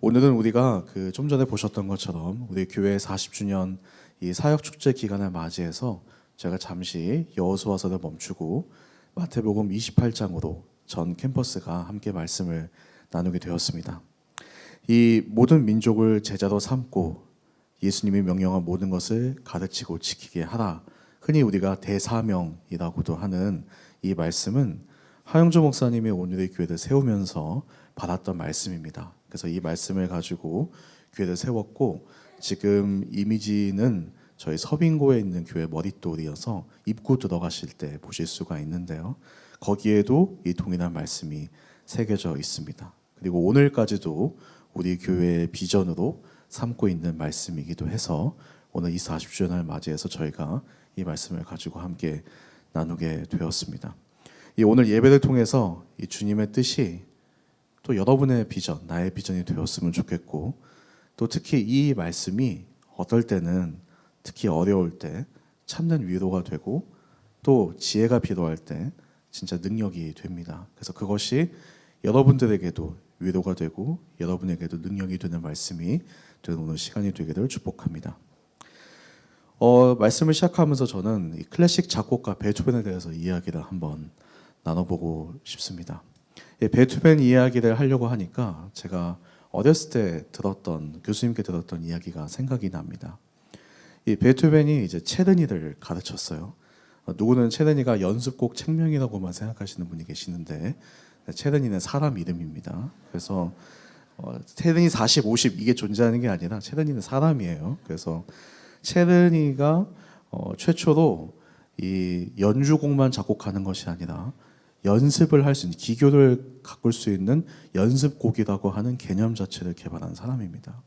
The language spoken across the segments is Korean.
오늘은 우리가 그 좀 전에 보셨던 것처럼 우리 교회 40주년 이 사역 축제 기간을 맞이해서 제가 잠시 여호수아서를 멈추고 마태복음 28장으로 전 캠퍼스가 함께 말씀을 나누게 되었습니다. 이 모든 민족을 제자로 삼고 예수님이 명령한 모든 것을 가르치고 지키게 하라. 흔히 우리가 대사명이라고도 하는 이 말씀은 하영조 목사님이 오늘의 교회를 세우면서 받았던 말씀입니다. 그래서 이 말씀을 가지고 교회를 세웠고 지금 이미지는 저희 서빙고에 있는 교회 머릿돌이어서 입구 들어가실 때 보실 수가 있는데요. 거기에도 이 동일한 말씀이 새겨져 있습니다. 그리고 오늘까지도 우리 교회의 비전으로 삼고 있는 말씀이기도 해서 오늘 이 40주년을 맞이해서 저희가 이 말씀을 가지고 함께 나누게 되었습니다. 이 오늘 예배를 통해서 이 주님의 뜻이 또 여러분의 비전, 나의 비전이 되었으면 좋겠고 또 특히 이 말씀이 어떨 때는 특히 어려울 때 참된 위로가 되고 또 지혜가 필요할 때 진짜 능력이 됩니다. 그래서 그것이 여러분들에게도 위로가 되고 여러분에게도 능력이 되는 말씀이 되는 오늘 시간이 되기를 축복합니다. 말씀을 시작하면서 저는 이 클래식 작곡가 베토벤에 대해서 이야기를 한번 나눠보고 싶습니다. 베토벤 이야기를 하려고 하니까 제가 어렸을 때 교수님께 들었던 이야기가 생각이 납니다. 이 베토벤이 이제 체르니를 가르쳤어요. 누구는 체르니가 연습곡 책명이라고만 생각하시는 분이 계시는데 체르니는 사람 이름입니다. 그래서 체르니 40, 50 이게 존재하는 게 아니라 체르니는 사람이에요. 그래서 체르니가 최초로 이 연주곡만 작곡하는 것이 아니라 연습을 할 수 있는 기교를 가꿀 수 있는 연습곡이라고 하는 개념 자체를 개발한 사람입니다.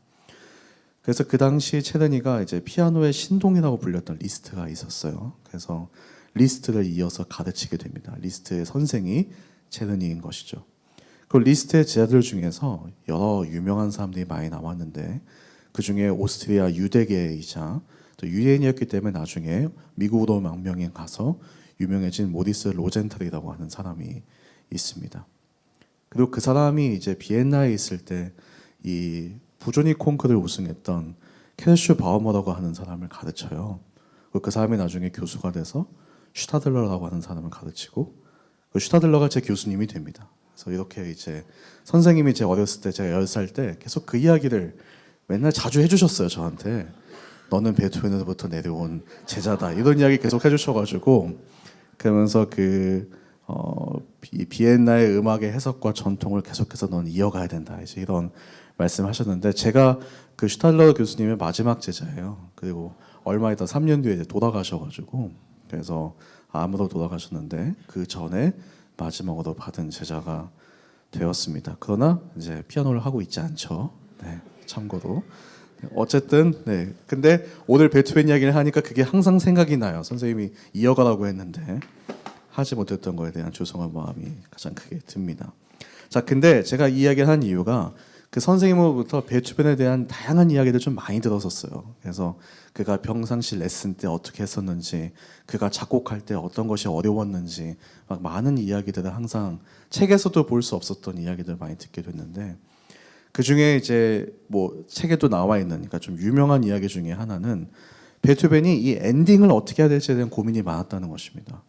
그래서 그 당시 체르니가 이제 피아노의 신동이라고 불렸던 리스트가 있었어요. 그래서 리스트를 이어서 가르치게 됩니다. 리스트의 선생이 체르니인 것이죠. 그 리스트의 제자들 중에서 여러 유명한 사람들이 많이 나왔는데 그 중에 오스트리아 유대계이자 또 유대인이었기 때문에 나중에 미국으로 망명해 가서 유명해진 모리스 로젠탈이라고 하는 사람이 있습니다. 그리고 그 사람이 이제 비엔나에 있을 때 이 부조니 콩쿠르를 우승했던 케르슈 바우머라고 하는 사람을 가르쳐요. 그 사람이 나중에 교수가 돼서 슈타들러라고 하는 사람을 가르치고 그 슈타들러가 제 교수님이 됩니다. 그래서 이렇게 이제 선생님이 제 어렸을 때 제가 10살 때 계속 그 이야기를 맨날 자주 해주셨어요. 저한테 너는 베토벤으로부터 내려온 제자다 이런 이야기 계속 해주셔가지고 그러면서 이 비엔나의 음악의 해석과 전통을 계속해서 넌 이어가야 된다 이제 이런 말씀하셨는데 제가 그 슈탈러 교수님의 마지막 제자예요. 그리고 얼마 있다 3년 뒤에 이제 돌아가셔가지고 그래서 암으로 돌아가셨는데 그 전에 마지막으로 받은 제자가 되었습니다. 그러나 이제 피아노를 하고 있지 않죠. 네, 참고로. 어쨌든 네. 근데 오늘 베토벤 이야기를 하니까 그게 항상 생각이 나요. 선생님이 이어가라고 했는데 하지 못했던 거에 대한 죄송한 마음이 가장 크게 듭니다. 자, 근데 제가 이 이야기를 한 이유가 그 선생님으로부터 베토벤에 대한 다양한 이야기를 좀 많이 들었었어요. 그래서 그가 평상시 레슨 때 어떻게 했었는지, 그가 작곡할 때 어떤 것이 어려웠는지 막 많은 이야기들을 항상 책에서도 볼 수 없었던 이야기들을 많이 듣게 됐는데 그 중에 이제 뭐 책에도 나와 있는 그러니까 좀 유명한 이야기 중에 하나는 베토벤이 이 엔딩을 어떻게 해야 될지에 대한 고민이 많았다는 것입니다.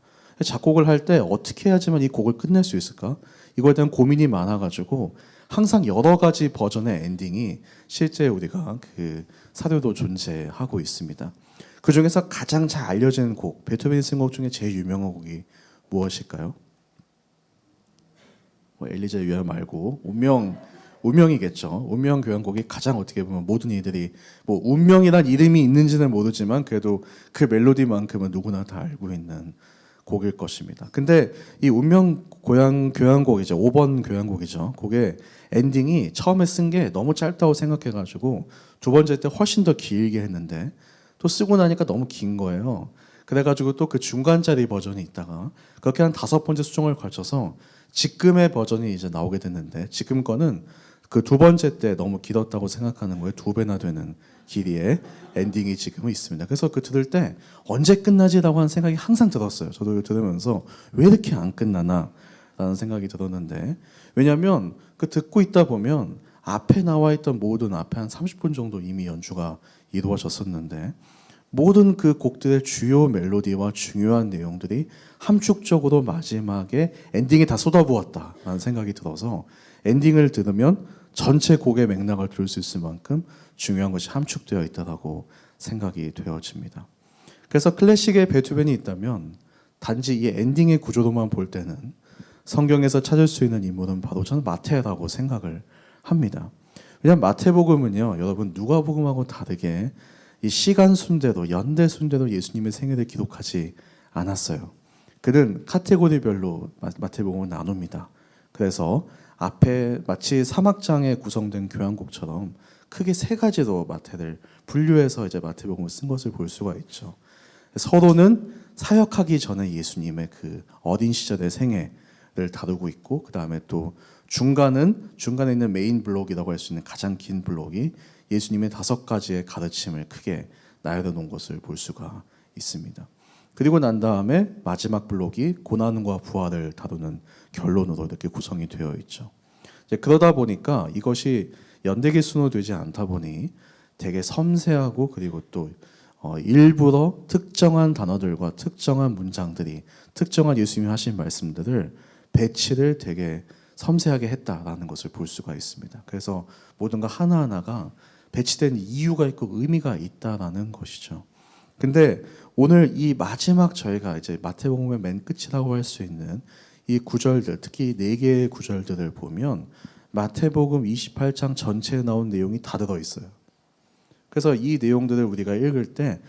작곡을 할 때 어떻게 해야지만 이 곡을 끝낼 수 있을까? 이거에 대한 고민이 많아가지고 항상 여러 가지 버전의 엔딩이 실제 우리가 그 사료도 존재하고 있습니다. 그 중에서 가장 잘 알려진 곡, 베토벤이 쓴 곡 중에 제일 유명한 곡이 무엇일까요? 엘리제 유야 말고 운명이겠죠. 운명 교향곡이 가장 어떻게 보면 모든 이들이 뭐 운명이란 이름이 있는지는 모르지만 그래도 그 멜로디만큼은 누구나 다 알고 있는 곡일 것입니다. 근데 이 운명 교향곡이죠. 5번 교향곡이죠. 곡의 엔딩이 처음에 쓴 게 너무 짧다고 생각해가지고 두 번째 때 훨씬 더 길게 했는데 또 쓰고 나니까 너무 긴 거예요. 그래가지고 또 그 중간짜리 버전이 있다가 그렇게 한 5번째 수정을 거쳐서 지금의 버전이 이제 나오게 됐는데 지금 거는 그 두 번째 때 너무 길었다고 생각하는 거에 2배나 되는 길이의 엔딩이 지금은 있습니다. 그래서 그 들을 때 언제 끝나지라고 하는 생각이 항상 들었어요. 저도 들으면서 왜 이렇게 안 끝나나 라는 생각이 들었는데 왜냐하면 그 듣고 있다 보면 앞에 나와 있던 모든 앞에 한 30분 정도 이미 연주가 이루어졌었는데 모든 그 곡들의 주요 멜로디와 중요한 내용들이 함축적으로 마지막에 엔딩에 다 쏟아부었다라는 생각이 들어서 엔딩을 들으면 전체 곡의 맥락을 들을 수 있을 만큼 중요한 것이 함축되어 있다고 생각이 되어집니다. 그래서 클래식에 베토벤이 있다면 단지 이 엔딩의 구조로만 볼 때는 성경에서 찾을 수 있는 인물은 바로 저는 마태라고 생각을 합니다. 왜냐하면 마태복음은요, 여러분 누가복음하고 다르게 이 시간 순대로 연대 순대로 예수님의 생애를 기록하지 않았어요. 그는 카테고리별로 마태복음을 나눕니다. 그래서 앞에 마치 사막장에 구성된 교향곡처럼 크게 세 가지로 마태를 분류해서 이제 마태복음을 쓴 것을 볼 수가 있죠. 서로는 사역하기 전에 예수님의 그 어린 시절의 생애를 다루고 있고, 그 다음에 또 중간에 있는 메인 블록이라고 할 수 있는 가장 긴 블록이 예수님의 5가지의 가르침을 크게 나열해 놓은 것을 볼 수가 있습니다. 그리고 난 다음에 마지막 블록이 고난과 부활을 다루는 결론으로 이렇게 구성이 되어 있죠. 이제 그러다 보니까 이것이 연대기순으로 되지 않다 보니 되게 섬세하고, 그리고 또 일부러 특정한 단어들과 특정한 문장들이 특정한 예수님이 하신 말씀들을 배치를 되게 섬세하게 했다라는 것을 볼 수가 있습니다. 그래서 모든 것 하나하나가 배치된 이유가 있고 의미가 있다라는 것이죠. 근데 오늘 이 마지막 저희가 이제 마태복음의 맨 끝이라고 할 수 있는 이 구절들, 특히 4개의 구절들을 보면 마태복음 28장 전체에 나온 내용이 다 들어있어요. 그래서 이 내용들을 우리가 읽을 때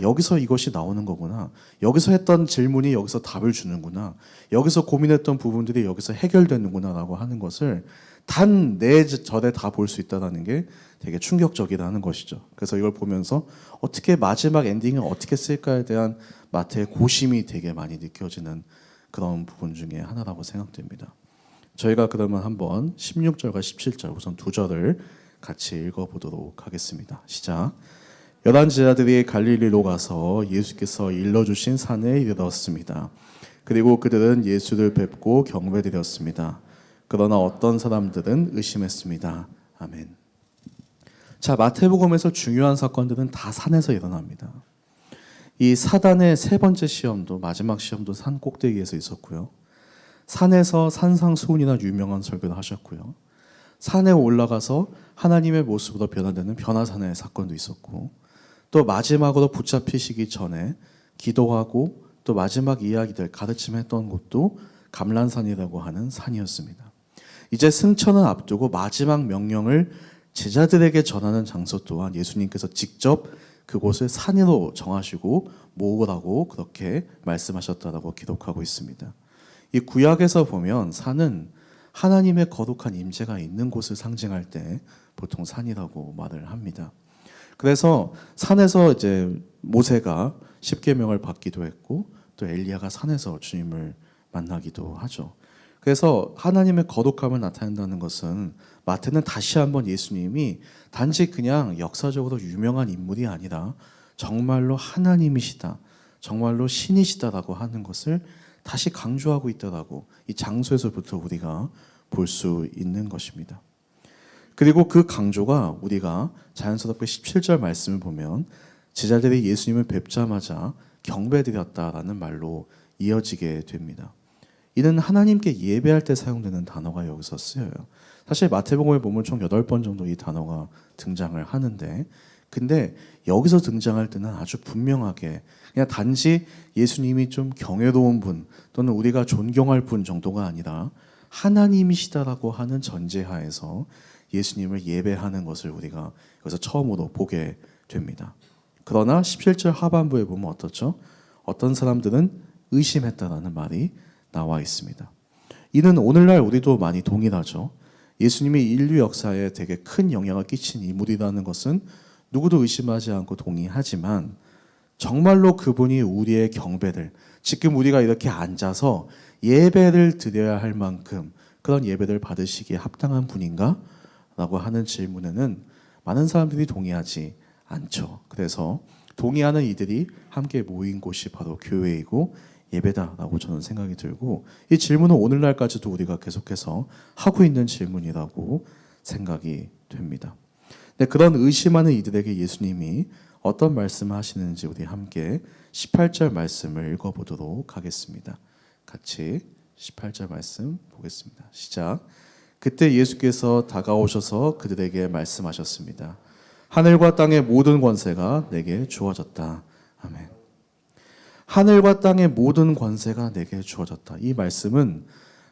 여기서 이것이 나오는 거구나. 여기서 했던 질문이 여기서 답을 주는구나. 여기서 고민했던 부분들이 여기서 해결되는구나 라고 하는 것을 단 4절에 다 볼 수 있다는 게 되게 충격적이라는 것이죠. 그래서 이걸 보면서 어떻게 마지막 엔딩을 어떻게 쓸까에 대한 마태의 고심이 되게 많이 느껴지는 그런 부분 중에 하나라고 생각됩니다. 저희가 그러면 한번 16절과 17절 우선 2절을 같이 읽어보도록 하겠습니다. 시작. 11 제자들이 갈릴리로 가서 예수께서 일러주신 산에 이르렀습니다. 그리고 그들은 예수를 뵙고 경배드렸습니다. 그러나 어떤 사람들은 의심했습니다. 아멘. 자, 마태복음에서 중요한 사건들은 다 산에서 일어납니다. 이 사단의 3번째 시험도, 마지막 시험도 산 꼭대기에서 있었고요. 산에서 산상수훈이나 유명한 설교를 하셨고요. 산에 올라가서 하나님의 모습으로 변화되는 변화산의 사건도 있었고, 또 마지막으로 붙잡히시기 전에 기도하고 또 마지막 이야기들 가르침했던 곳도 감람산이라고 하는 산이었습니다. 이제 승천을 앞두고 마지막 명령을 제자들에게 전하는 장소 또한 예수님께서 직접 그곳을 산으로 정하시고 모으라고 그렇게 말씀하셨다라고 기록하고 있습니다. 이 구약에서 보면 산은 하나님의 거룩한 임재가 있는 곳을 상징할 때 보통 산이라고 말을 합니다. 그래서 산에서 이제 모세가 십계명을 받기도 했고, 또 엘리야가 산에서 주님을 만나기도 하죠. 그래서 하나님의 거룩함을 나타낸다는 것은 마태는 다시 한번 예수님이 단지 그냥 역사적으로 유명한 인물이 아니라 정말로 하나님이시다, 정말로 신이시다라고 하는 것을 다시 강조하고 있다라고 이 장소에서부터 우리가 볼 수 있는 것입니다. 그리고 그 강조가 우리가 자연스럽게 17절 말씀을 보면 제자들이 예수님을 뵙자마자 경배드렸다라는 말로 이어지게 됩니다. 이는 하나님께 예배할 때 사용되는 단어가 여기서 쓰여요. 사실 마태복음에 보면 총 8번 정도 이 단어가 등장을 하는데, 근데 여기서 등장할 때는 아주 분명하게 그냥 단지 예수님이 좀 경외로운 분 또는 우리가 존경할 분 정도가 아니라 하나님이시다라고 하는 전제하에서 예수님을 예배하는 것을 우리가 여기서 처음으로 보게 됩니다. 그러나 17절 하반부에 보면 어떻죠? 어떤 사람들은 의심했다라는 말이 나와 있습니다. 이는 오늘날 우리도 많이 동일하죠. 예수님이 인류 역사에 되게 큰 영향을 끼친 인물이라는 것은 누구도 의심하지 않고 동의하지만 정말로 그분이 우리의 경배를, 지금 우리가 이렇게 앉아서 예배를 드려야 할 만큼 그런 예배를 받으시기에 합당한 분인가? 라고 하는 질문에는 많은 사람들이 동의하지 않죠. 그래서 동의하는 이들이 함께 모인 곳이 바로 교회이고 예배다라고 저는 생각이 들고, 이 질문은 오늘날까지도 우리가 계속해서 하고 있는 질문이라고 생각이 됩니다. 근데 그런 의심하는 이들에게 예수님이 어떤 말씀을 하시는지 우리 함께 18절 말씀을 읽어보도록 하겠습니다. 같이 18절 말씀 보겠습니다. 시작. 그때 예수께서 다가오셔서 그들에게 말씀하셨습니다. 하늘과 땅의 모든 권세가 내게 주어졌다. 아멘. 하늘과 땅의 모든 권세가 내게 주어졌다. 이 말씀은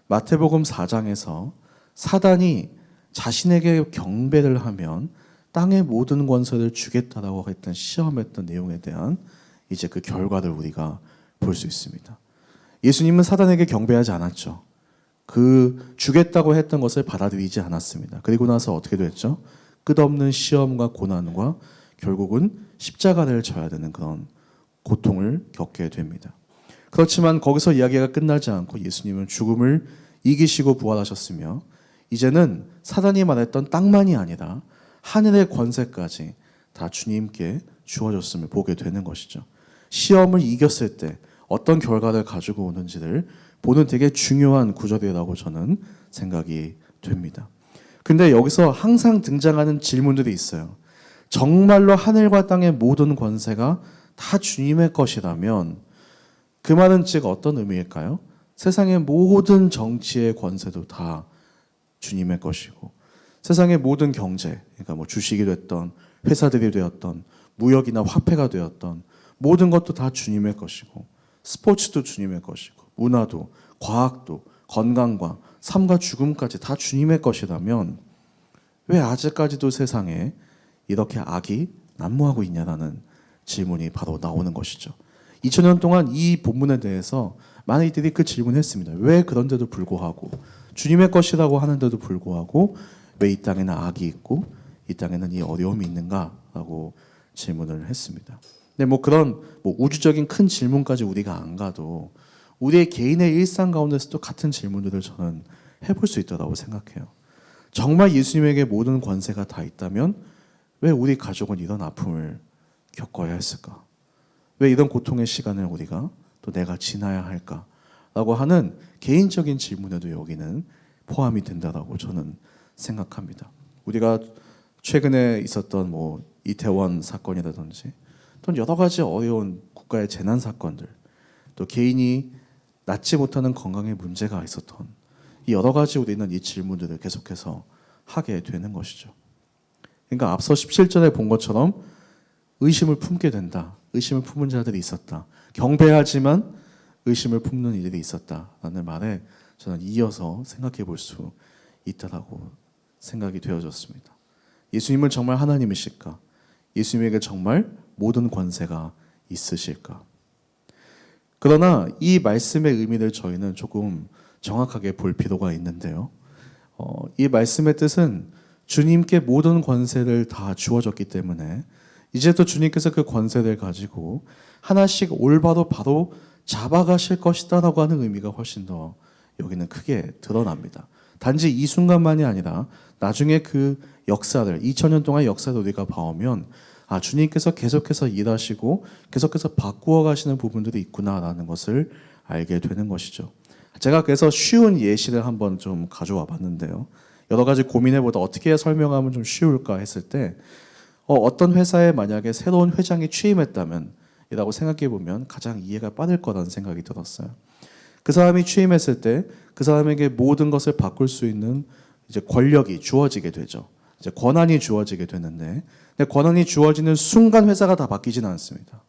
마태복음 4장에서 사단이 자신에게 경배를 하면 땅의 모든 권세를 주겠다라고 했던 시험했던 내용에 대한 이제 그 결과를 우리가 볼 수 있습니다. 예수님은 사단에게 경배하지 않았죠. 그 주겠다고 했던 것을 받아들이지 않았습니다. 그리고 나서 어떻게 됐죠? 끝없는 시험과 고난과 결국은 십자가를 져야 되는 그런 고통을 겪게 됩니다. 그렇지만 거기서 이야기가 끝나지 않고 예수님은 죽음을 이기시고 부활하셨으며 이제는 사단이 말했던 땅만이 아니라 하늘의 권세까지 다 주님께 주어졌음을 보게 되는 것이죠. 시험을 이겼을 때 어떤 결과를 가지고 오는지를 보는 되게 중요한 구절이라고 저는 생각이 됩니다. 근데 여기서 항상 등장하는 질문들이 있어요. 정말로 하늘과 땅의 모든 권세가 다 주님의 것이라면 그 말은 즉 어떤 의미일까요? 세상의 모든 정치의 권세도 다 주님의 것이고 세상의 모든 경제, 그러니까 뭐 주식이 됐던 회사들이 되었던 무역이나 화폐가 되었던 모든 것도 다 주님의 것이고 스포츠도 주님의 것이고 문화도 과학도 건강과 삶과 죽음까지 다 주님의 것이라면 왜 아직까지도 세상에 이렇게 악이 난무하고 있냐라는 질문이 바로 나오는 것이죠. 2000년 동안 이 본문에 대해서 많은 이들이 그 질문을 했습니다. 왜 그런데도 불구하고 주님의 것이라고 하는데도 불구하고 왜 이 땅에는 악이 있고 이 땅에는 이 어려움이 있는가라고 질문을 했습니다. 근데 뭐 그런 우주적인 큰 질문까지 우리가 안 가도 우리의 개인의 일상 가운데서도 같은 질문들을 저는 해볼 수 있다고 생각해요. 정말 예수님에게 모든 권세가 다 있다면 왜 우리 가족은 이런 아픔을 겪어야 했을까? 왜 이런 고통의 시간을 우리가 또 내가 지나야 할까라고 하는 개인적인 질문에도 여기는 포함이 된다라고 저는 생각합니다. 우리가 최근에 있었던 이태원 사건이라든지 또 여러 가지 어려운 국가의 재난 사건들, 또 개인이 낫지 못하는 건강에 문제가 있었던 이 여러 가지 우리는 이 질문들을 계속해서 하게 되는 것이죠. 그러니까 앞서 17절에 본 것처럼 의심을 품게 된다. 의심을 품은 자들이 있었다. 경배하지만 의심을 품는 이들이 있었다라는 말에 저는 이어서 생각해 볼 수 있다라고 생각이 되어졌습니다. 예수님은 정말 하나님이실까? 예수님에게 정말 모든 권세가 있으실까? 그러나 이 말씀의 의미를 저희는 조금 정확하게 볼 필요가 있는데요. 이 말씀의 뜻은 주님께 모든 권세를 다 주어졌기 때문에 이제 또 주님께서 그 권세를 가지고 하나씩 올바로 바로 잡아가실 것이다라고 하는 의미가 훨씬 더 여기는 크게 드러납니다. 단지 이 순간만이 아니라 나중에 그 역사를 2000년 동안의 역사를 우리가 봐오면 주님께서 계속해서 일하시고 계속해서 바꾸어 가시는 부분들이 있구나라는 것을 알게 되는 것이죠. 제가 그래서 쉬운 예시를 한번 좀 가져와 봤는데요. 여러 가지 고민해보다 어떻게 설명하면 좀 쉬울까 했을 때 어떤 회사에 만약에 새로운 회장이 취임했다면 이라고 생각해 보면 가장 이해가 빠를 거라는 생각이 들었어요. 그 사람이 취임했을 때 그 사람에게 모든 것을 바꿀 수 있는 이제 권력이 주어지게 되죠. 이제 권한이 주어지게 되는데 근데 권한이 주어지는 순간 회사가 다 바뀌지는 않습니다.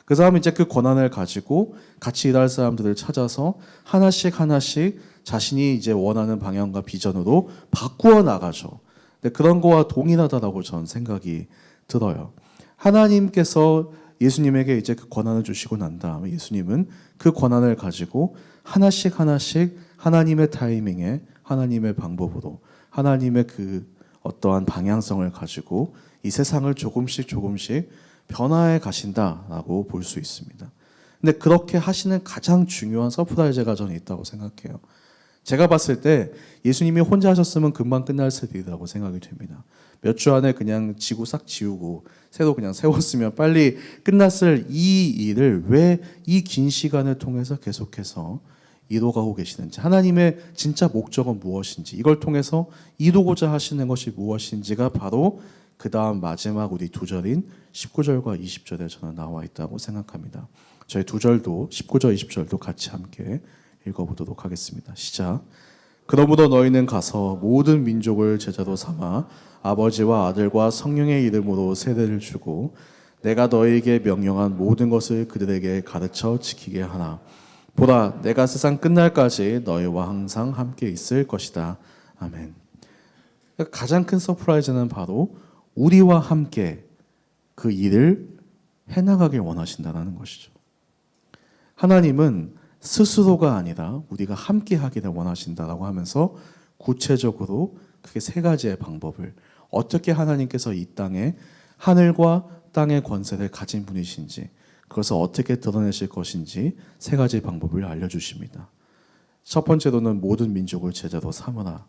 그 사람은 이제 그 권한을 가지고 같이 일할 사람들을 찾아서 하나씩 자신이 이제 원하는 방향과 비전으로 바꾸어 나가죠. 근데 그런 거와 동일하다라고 저는 생각이 들어요. 하나님께서 예수님에게 이제 그 권한을 주시고 난 다음에 예수님은 그 권한을 가지고 하나씩 하나님의 타이밍에 하나님의 방법으로 하나님의 그 어떠한 방향성을 가지고 이 세상을 조금씩 변화해 가신다라고 볼 수 있습니다. 근데 그렇게 하시는 가장 중요한 서프라이즈가 저는 있다고 생각해요. 제가 봤을 때 예수님이 혼자 하셨으면 금방 끝날 일이라고 생각이 됩니다. 몇 주 안에 그냥 지구 싹 지우고 새로 그냥 세웠으면 빨리 끝났을 이 일을 왜 이 긴 시간을 통해서 계속해서 이루어가고 계시는지, 하나님의 진짜 목적은 무엇인지, 이걸 통해서 이루고자 하시는 것이 무엇인지가 바로 그 다음 마지막 우리 두 절인 19절과 20절에 저는 나와 있다고 생각합니다. 저희 두 절도 19절, 20절도 같이 함께 읽어보도록 하겠습니다. 시작. 그러므로 너희는 가서 모든 민족을 제자로 삼아 아버지와 아들과 성령의 이름으로 세례를 주고 내가 너희에게 명령한 모든 것을 그들에게 가르쳐 지키게 하나. 보라, 내가 세상 끝날까지 너희와 항상 함께 있을 것이다. 아멘. 가장 큰 서프라이즈는 바로 우리와 함께 그 일을 해나가길 원하신다는 것이죠. 하나님은 스스로가 아니라 우리가 함께 하기를 원하신다라고 하면서 구체적으로 그게 세 가지의 방법을, 어떻게 하나님께서 이 땅에 하늘과 땅의 권세를 가진 분이신지, 그것을 어떻게 드러내실 것인지 세 가지 방법을 알려주십니다. 첫 번째로는 모든 민족을 제자로 삼으라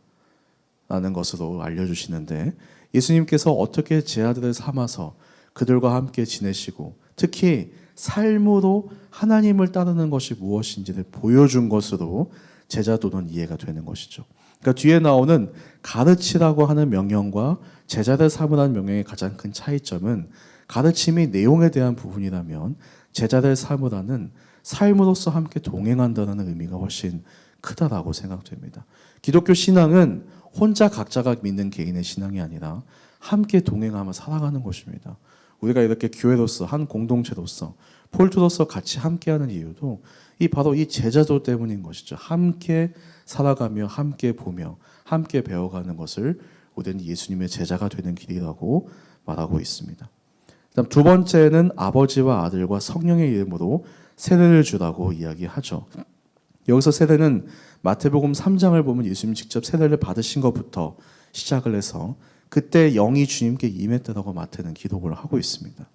라는 것으로 알려주시는데, 예수님께서 어떻게 제 아들을 삼아서 그들과 함께 지내시고 특히 삶으로 하나님을 따르는 것이 무엇인지를 보여준 것으로 제자도는 이해가 되는 것이죠. 그러니까 뒤에 나오는 가르치라고 하는 명령과 제자들 삼으라는 명령의 가장 큰 차이점은 가르침이 내용에 대한 부분이라면 제자들 삼으라는 삶으로서 함께 동행한다는 의미가 훨씬 크다라고 생각됩니다. 기독교 신앙은 혼자 각자가 믿는 개인의 신앙이 아니라 함께 동행하며 살아가는 것입니다. 우리가 이렇게 교회로서 한 공동체로서 폴트로서 같이 함께하는 이유도 바로 이 제자도 때문인 것이죠. 함께 살아가며 함께 보며 함께 배워가는 것을 우리는 예수님의 제자가 되는 길이라고 말하고 있습니다. 그다음 두 번째는 아버지와 아들과 성령의 이름으로 세례를 주라고 이야기하죠. 여기서 세례는 마태복음 3장을 보면 예수님 직접 세례를 받으신 것부터 시작을 해서 그때 영이 주님께 임했다고 마태는 기록을 하고 있습니다.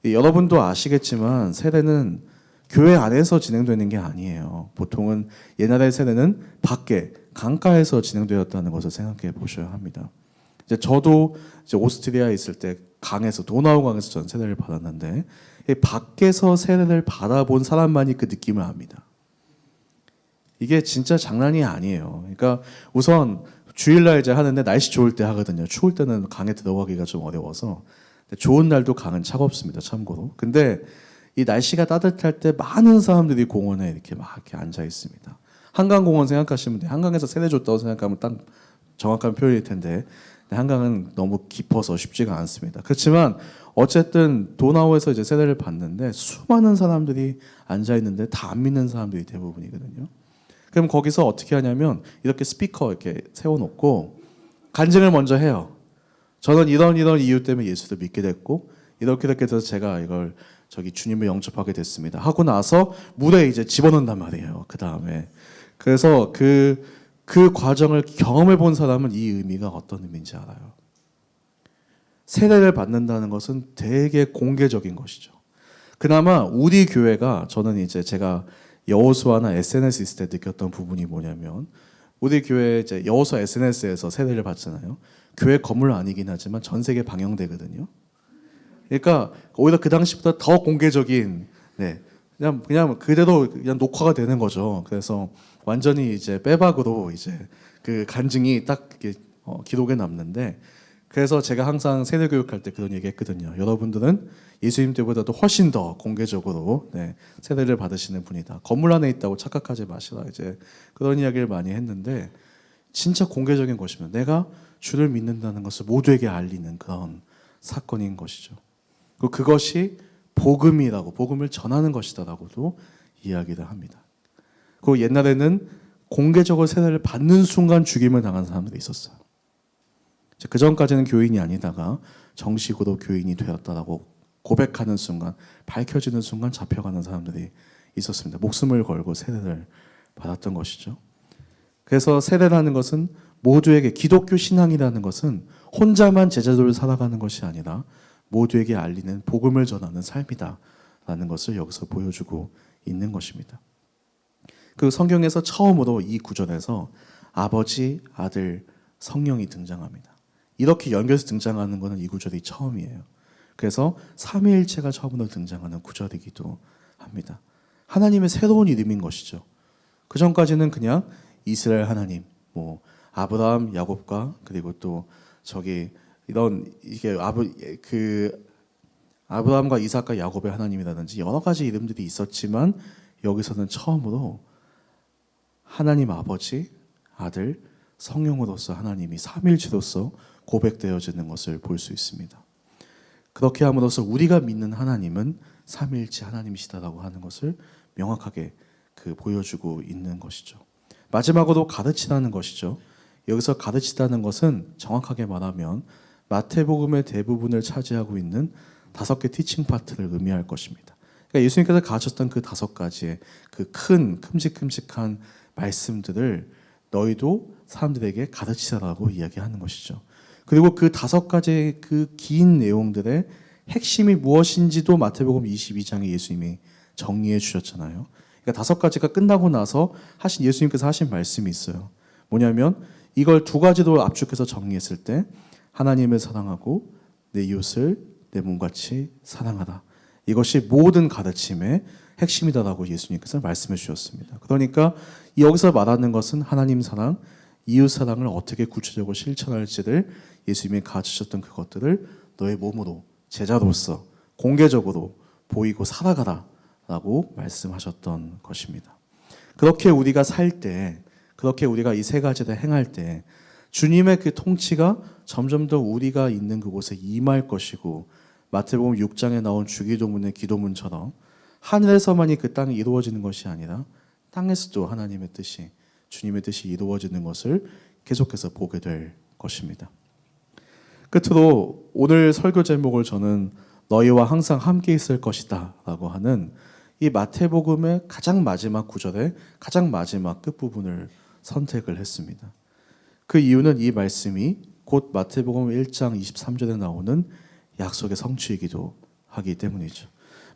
여러분도 아시겠지만 세례는 교회 안에서 진행되는 게 아니에요. 보통은 옛날의 세례는 밖에 강가에서 진행되었다는 것을 생각해 보셔야 합니다. 저도 오스트리아에 있을 때 강에서, 도나우 강에서 전 세례를 받았는데 밖에서 세례를 받아본 사람만이 그 느낌을 압니다. 이게 진짜 장난이 아니에요. 그러니까 우선 주일날 이제 하는데 날씨 좋을 때 하거든요. 추울 때는 강에 들어가기가 좀 어려워서. 좋은 날도 강은 차갑습니다. 참고로. 근데 이 날씨가 따뜻할 때 많은 사람들이 공원에 이렇게 막 이렇게 앉아 있습니다. 한강공원 생각하시면 돼요. 한강에서 세례 줬다고 생각하면 딱 정확한 표현일 텐데 한강은 너무 깊어서 쉽지가 않습니다. 그렇지만 어쨌든 도나우에서 이제 세례를 받는데 수많은 사람들이 앉아 있는데 다 안 믿는 사람들이 대부분이거든요. 그럼 거기서 어떻게 하냐면 이렇게 스피커 이렇게 세워놓고 간증을 먼저 해요. 저는 이런 이유 때문에 예수를 믿게 됐고 이렇게 해서 제가 이걸 주님을 영접하게 됐습니다. 하고 나서 물에 이제 집어넣는단 말이에요. 그 다음에 그래서 그 과정을 경험해 본 사람은 이 의미가 어떤 의미인지 알아요. 세례를 받는다는 것은 되게 공개적인 것이죠. 그나마 우리 교회가, 저는 이제 제가 여호수아나 SNS 있을 때 느꼈던 부분이 뭐냐면 우리 교회 이제 여호수아 SNS에서 세례를 받잖아요. 교회 건물 아니긴 하지만 전 세계 방영되거든요. 그러니까 오히려 그 당시보다 더 공개적인, 그냥 그대로 그냥 녹화가 되는 거죠. 그래서 완전히 이제 빼박으로 이제 그 간증이 딱 이렇게 기록에 남는데, 그래서 제가 항상 세례 교육할 때 그런 얘기했거든요. 여러분들은 예수님 때보다도 훨씬 더 공개적으로 세례를 받으시는 분이다. 건물 안에 있다고 착각하지 마시라. 이제 그런 이야기를 많이 했는데 진짜 공개적인 것입니다. 내가 주를 믿는다는 것을 모두에게 알리는 그런 사건인 것이죠. 그리고 그것이 복음이라고, 복음을 전하는 것이다라고도 이야기를 합니다. 그리고 옛날에는 공개적으로 세례를 받는 순간 죽임을 당한 사람들이 있었어요. 그 전까지는 교인이 아니다가 정식으로 교인이 되었다라고 고백하는 순간, 밝혀지는 순간 잡혀가는 사람들이 있었습니다. 목숨을 걸고 세례를 받았던 것이죠. 그래서 세례라는 것은 모두에게, 기독교 신앙이라는 것은 혼자만 제자도를 살아가는 것이 아니라 모두에게 알리는 복음을 전하는 삶이다라는 것을 여기서 보여주고 있는 것입니다. 그 성경에서 처음으로 이 구절에서 아버지, 아들, 성령이 등장합니다. 이렇게 연결해서 등장하는 것은 이 구절이 처음이에요. 그래서 삼위일체가 처음으로 등장하는 구절이기도 합니다. 하나님의 새로운 이름인 것이죠. 그 전까지는 그냥 이스라엘 하나님, 뭐 아브라함, 야곱과 그리고 또 저기 이런 이게 아브라함과 이삭과 야곱의 하나님이라든지 여러 가지 이름들이 있었지만 여기서는 처음으로 하나님 아버지, 아들, 성령으로서 하나님이 삼일체로서 고백되어지는 것을 볼 수 있습니다. 그렇게 함으로써 우리가 믿는 하나님은 삼일체 하나님이시다라고 하는 것을 명확하게 보여주고 있는 것이죠. 마지막으로 가르치라는 것이죠. 여기서 가르치다는 것은 정확하게 말하면 마태복음의 대부분을 차지하고 있는 5개 티칭 파트를 의미할 것입니다. 그러니까 예수님께서 가르쳤던 그 5가지의 그 큰 큼직큼직한 말씀들을 너희도 사람들에게 가르치라고 이야기하는 것이죠. 그리고 그 5가지의 그 긴 내용들의 핵심이 무엇인지도 마태복음 22장에 예수님이 정리해 주셨잖아요. 그러니까 5가지가 끝나고 나서 예수님께서 하신 말씀이 있어요. 뭐냐면 이걸 2가지로 압축해서 정리했을 때 하나님을 사랑하고 내 이웃을 내 몸같이 사랑하라. 이것이 모든 가르침의 핵심이다라고 예수님께서 말씀해 주셨습니다. 그러니까 여기서 말하는 것은 하나님 사랑, 이웃 사랑을 어떻게 구체적으로 실천할지를 예수님이 가르치셨던 그것들을 너의 몸으로 제자로서 공개적으로 보이고 살아가라라고 말씀하셨던 것입니다. 그렇게 우리가 살 때, 그렇게 우리가 이 3가지를 행할 때 주님의 그 통치가 점점 더 우리가 있는 그곳에 임할 것이고 마태복음 6장에 나온 주기도문의 기도문처럼 하늘에서만이 그 땅이 이루어지는 것이 아니라 땅에서도 하나님의 뜻이, 주님의 뜻이 이루어지는 것을 계속해서 보게 될 것입니다. 끝으로 오늘 설교 제목을 저는 너희와 항상 함께 있을 것이다 라고 하는 이 마태복음의 가장 마지막 구절의 가장 마지막 끝부분을 선택을 했습니다. 그 이유는 이 말씀이 곧 마태복음 1장 23절에 나오는 약속의 성취이기도 하기 때문이죠.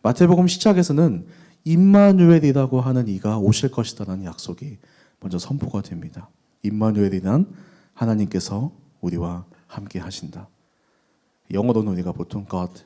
마태복음 시작에서는 임마누엘이라고 하는 이가 오실 것이다라는 약속이 먼저 선포가 됩니다. 임마누엘이란 하나님께서 우리와 함께 하신다. 영어로는 우리가 보통 God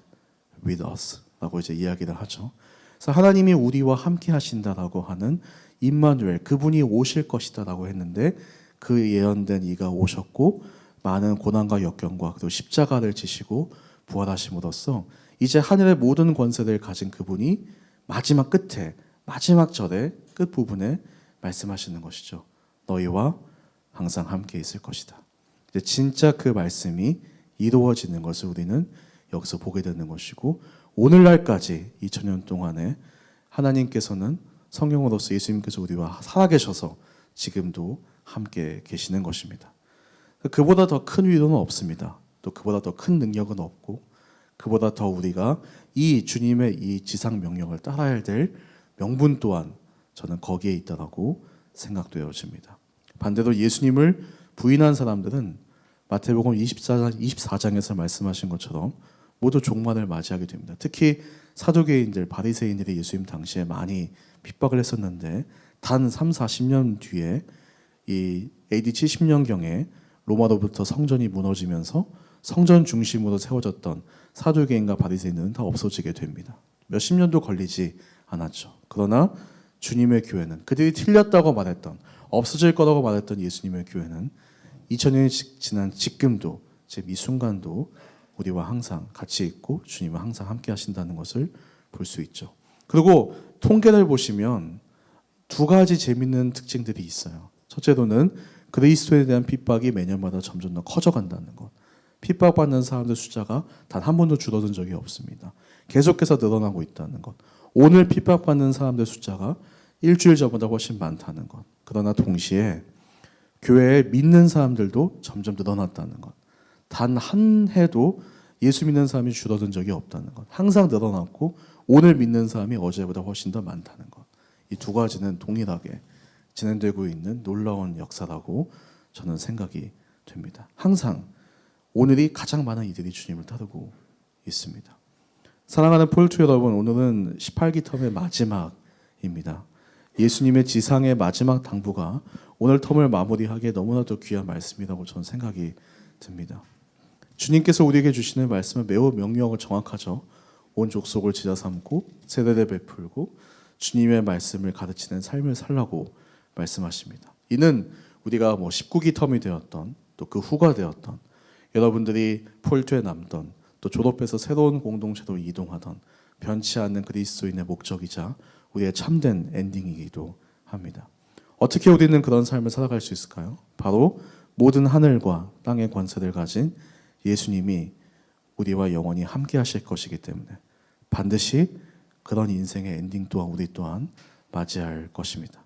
with us라고 이제 이야기를 하죠. 그래서 하나님이 우리와 함께 하신다라고 하는 임마누엘, 그분이 오실 것이다라고 했는데 그 예언된 이가 오셨고 많은 고난과 역경과 그리고 십자가를 지시고 부활하심으로써 이제 하늘의 모든 권세를 가진 그분이 마지막 끝에 마지막 절의 끝부분에 말씀하시는 것이죠. 너희와 항상 함께 있을 것이다. 이제 진짜 그 말씀이 이루어지는 것을 우리는 여기서 보게 되는 것이고 오늘날까지 2000년 동안에 하나님께서는 성령으로서 예수님께서 우리와 살아계셔서 지금도 함께 계시는 것입니다. 그보다 더 큰 위로는 없습니다. 또 그보다 더 큰 능력은 없고 그보다 더 우리가 이 주님의 이 지상 명령을 따라야 될 명분 또한 저는 거기에 있다라고 생각되어집니다. 반대로 예수님을 부인한 사람들은 마태복음 24장에서 말씀하신 것처럼 모두 종말을 맞이하게 됩니다. 특히 사두개인들, 바리새인들이 예수님 당시에 많이 핍박을 했었는데 단 3, 40년 뒤에 이 AD 70년경에 로마로부터 성전이 무너지면서 성전 중심으로 세워졌던 사두개인과 바리새인들은 다 없어지게 됩니다. 몇십 년도 걸리지 않았죠. 그러나 주님의 교회는 그들이 틀렸다고 말했던 없어질 거라고 말했던 예수님의 교회는 2000년이 지난 지금도 지금 이 순간도 우리와 항상 같이 있고 주님은 항상 함께 하신다는 것을 볼 수 있죠. 그리고 통계를 보시면 2가지 재미있는 특징들이 있어요. 첫째로는 그리스도에 대한 핍박이 매년마다 점점 더 커져간다는 것. 핍박받는 사람들 숫자가 단 한 번도 줄어든 적이 없습니다. 계속해서 늘어나고 있다는 것. 오늘 핍박받는 사람들 숫자가 일주일 전보다 훨씬 많다는 것. 그러나 동시에 교회에 믿는 사람들도 점점 늘어났다는 것. 단 한 해도 예수 믿는 사람이 줄어든 적이 없다는 것. 항상 늘어났고 오늘 믿는 사람이 어제보다 훨씬 더 많다는 것. 이 2가지는 동일하게 진행되고 있는 놀라운 역사라고 저는 생각이 됩니다. 항상 오늘이 가장 많은 이들이 주님을 따르고 있습니다. 사랑하는 폴트 여러분, 오늘은 18기 텀의 마지막입니다. 예수님의 지상의 마지막 당부가 오늘 텀을 마무리하기에 너무나도 귀한 말씀이라고 저는 생각이 듭니다. 주님께서 우리에게 주시는 말씀은 매우 명료하고 정확하죠. 온 족속을 지자 삼고 세대를 베풀고 주님의 말씀을 가르치는 삶을 살라고 말씀하십니다. 이는 우리가 뭐 19기 텀이 되었던 또 그 후가 되었던 여러분들이 폴트에 남던 또 졸업해서 새로운 공동체로 이동하던 변치 않는 그리스도인의 목적이자 우리의 참된 엔딩이기도 합니다. 어떻게 우리는 그런 삶을 살아갈 수 있을까요? 바로 모든 하늘과 땅의 권세를 가진 예수님이 우리와 영원히 함께 하실 것이기 때문에 반드시 그런 인생의 엔딩 또한 우리 또한 맞이할 것입니다.